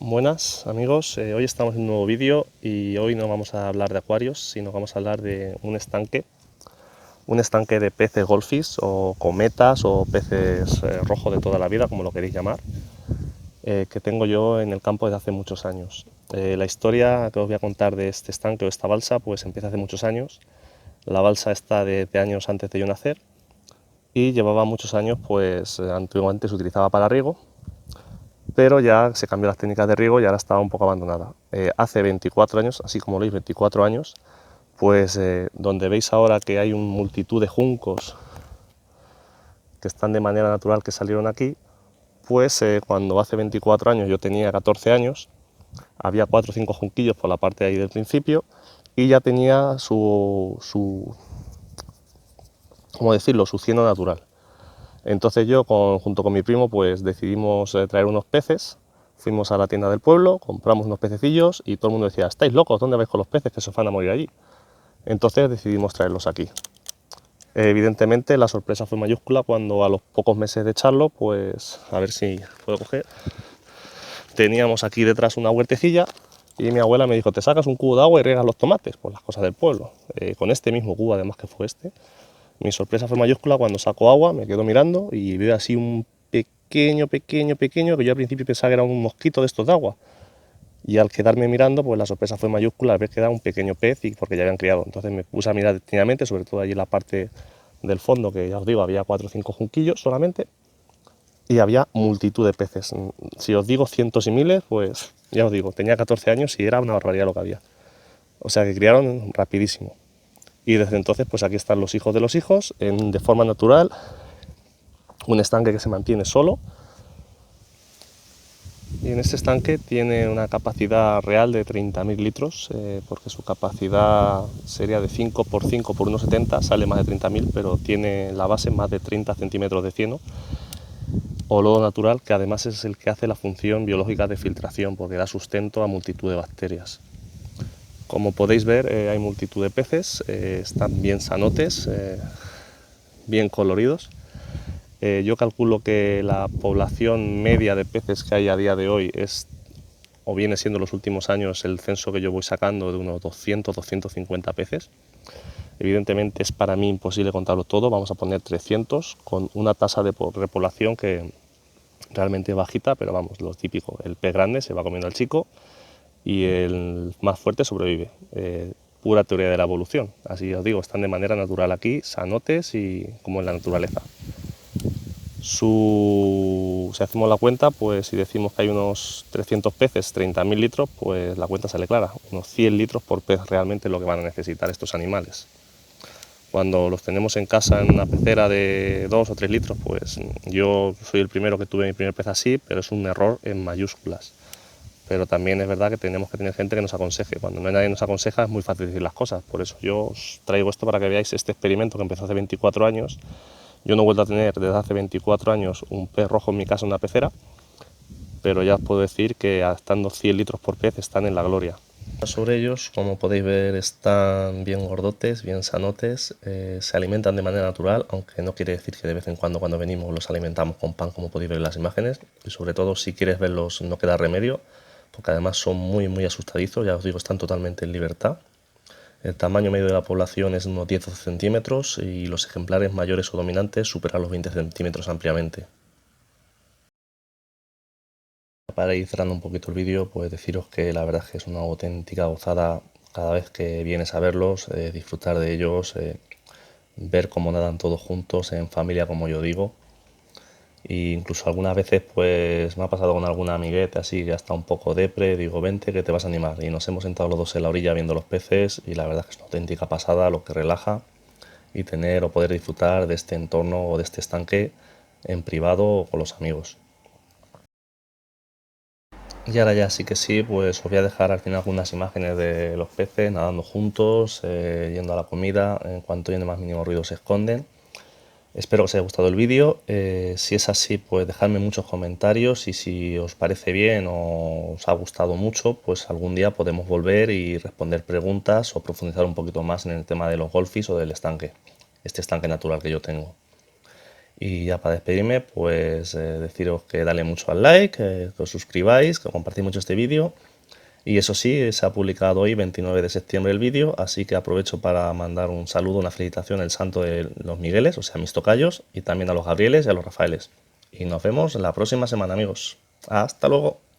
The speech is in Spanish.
Buenas amigos, hoy estamos en un nuevo vídeo y hoy no vamos a hablar de acuarios, sino vamos a hablar de un estanque de peces golfis o cometas o peces rojos de toda la vida, como lo queréis llamar, que tengo yo en el campo desde hace muchos años. La historia que os voy a contar de este estanque o esta balsa pues empieza hace muchos años. La balsa está de años antes de yo nacer y llevaba muchos años, pues antiguamente se utilizaba para riego, pero ya se cambió las técnicas de riego y ahora está un poco abandonada. Hace 24 años, así como lo veis, 24 años, pues donde veis ahora que hay una multitud de juncos que están de manera natural que salieron aquí, pues cuando hace 24 años yo tenía 14 años, había 4 o 5 junquillos por la parte de ahí del principio y ya tenía ¿cómo decirlo?, su cieno natural. Entonces yo, junto con mi primo, pues decidimos traer unos peces. Fuimos a la tienda del pueblo, compramos unos pececillos y todo el mundo decía: ¿estáis locos? ¿Dónde vais con los peces? Que se os van a morir allí. Entonces decidimos traerlos aquí. Evidentemente la sorpresa fue mayúscula cuando a los pocos meses de echarlo, pues a ver si puedo coger, teníamos aquí detrás una huertecilla y mi abuela me dijo: te sacas un cubo de agua y riegas los tomates, pues las cosas del pueblo. Con este mismo cubo, además, que fue este. Mi sorpresa fue mayúscula cuando saco agua, me quedo mirando y veo así un pequeño, que yo al principio pensaba que era un mosquito de estos de agua. Y al quedarme mirando, pues la sorpresa fue mayúscula al ver que era un pequeño pez y porque ya habían criado. Entonces me puse a mirar detenidamente, sobre todo allí en la parte del fondo, que ya os digo, había 4 o 5 junquillos solamente, y había multitud de peces. Si os digo cientos y miles, pues ya os digo, tenía 14 años y era una barbaridad lo que había. O sea que criaron rapidísimo. Y desde entonces, pues aquí están los hijos de los hijos, de forma natural, un estanque que se mantiene solo. Y en este estanque tiene una capacidad real de 30.000 litros, porque su capacidad sería de 5 por 5 por 1,70, sale más de 30.000, pero tiene la base más de 30 centímetros de cieno, o lodo natural, que además es el que hace la función biológica de filtración, porque da sustento a multitud de bacterias. Como podéis ver, hay multitud de peces, están bien sanotes, bien coloridos. Yo calculo que la población media de peces que hay a día de hoy es, o viene siendo en los últimos años, el censo que yo voy sacando, de unos 200, 250 peces. Evidentemente es para mí imposible contarlo todo, vamos a poner 300, con una tasa de repoblación que realmente es bajita, pero vamos, lo típico, el pez grande se va comiendo al chico y el más fuerte sobrevive. Pura teoría de la evolución, así os digo, están de manera natural aquí, sanotes y como en la naturaleza. Si hacemos la cuenta, pues si decimos que hay unos 300 peces, 30.000 litros, pues la cuenta sale clara. Unos 100 litros por pez realmente es lo que van a necesitar estos animales. Cuando los tenemos en casa en una pecera de 2 o 3 litros, pues yo soy el primero que tuve mi primer pez así, pero es un error en mayúsculas. Pero también es verdad que tenemos que tener gente que nos aconseje. Cuando no hay nadie que nos aconseja es muy fácil decir las cosas. Por eso yo os traigo esto para que veáis este experimento que empezó hace 24 años. Yo no he vuelto a tener desde hace 24 años un pez rojo en mi casa en una pecera, pero ya os puedo decir que estando 100 litros por pez están en la gloria. Sobre ellos, como podéis ver, están bien gordotes, bien sanotes, se alimentan de manera natural, aunque no quiere decir que de vez en cuando venimos los alimentamos con pan, como podéis ver en las imágenes. Y sobre todo, si quieres verlos, no queda remedio, porque además son muy asustadizos, ya os digo, están totalmente en libertad. El tamaño medio de la población es unos 10 o 12 centímetros y los ejemplares mayores o dominantes superan los 20 centímetros ampliamente. Para ir cerrando un poquito el vídeo, pues deciros que la verdad es que es una auténtica gozada cada vez que vienes a verlos, disfrutar de ellos, ver cómo nadan todos juntos en familia, como yo digo. E incluso algunas veces pues me ha pasado con alguna amiguete así que está un poco depre, digo: vente que te vas a animar, y nos hemos sentado los dos en la orilla viendo los peces y la verdad es que es una auténtica pasada, lo que relaja, y tener o poder disfrutar de este entorno o de este estanque en privado o con los amigos. Y ahora ya sí que sí, pues os voy a dejar al final algunas imágenes de los peces nadando juntos, yendo a la comida. En cuanto oyen el más mínimo ruido se esconden. Espero que os haya gustado el vídeo. Si es así, pues dejadme muchos comentarios, y si os parece bien o os ha gustado mucho, pues algún día podemos volver y responder preguntas o profundizar un poquito más en el tema de los golfis o del estanque, este estanque natural que yo tengo. Y ya para despedirme, pues deciros que dale mucho al like, que os suscribáis, que compartáis mucho este vídeo. Y eso sí, se ha publicado hoy, 29 de septiembre, el vídeo, así que aprovecho para mandar un saludo, una felicitación al santo de los Migueles, o sea, mis tocayos, y también a los Gabrieles y a los Rafaeles. Y nos vemos la próxima semana, amigos. Hasta luego.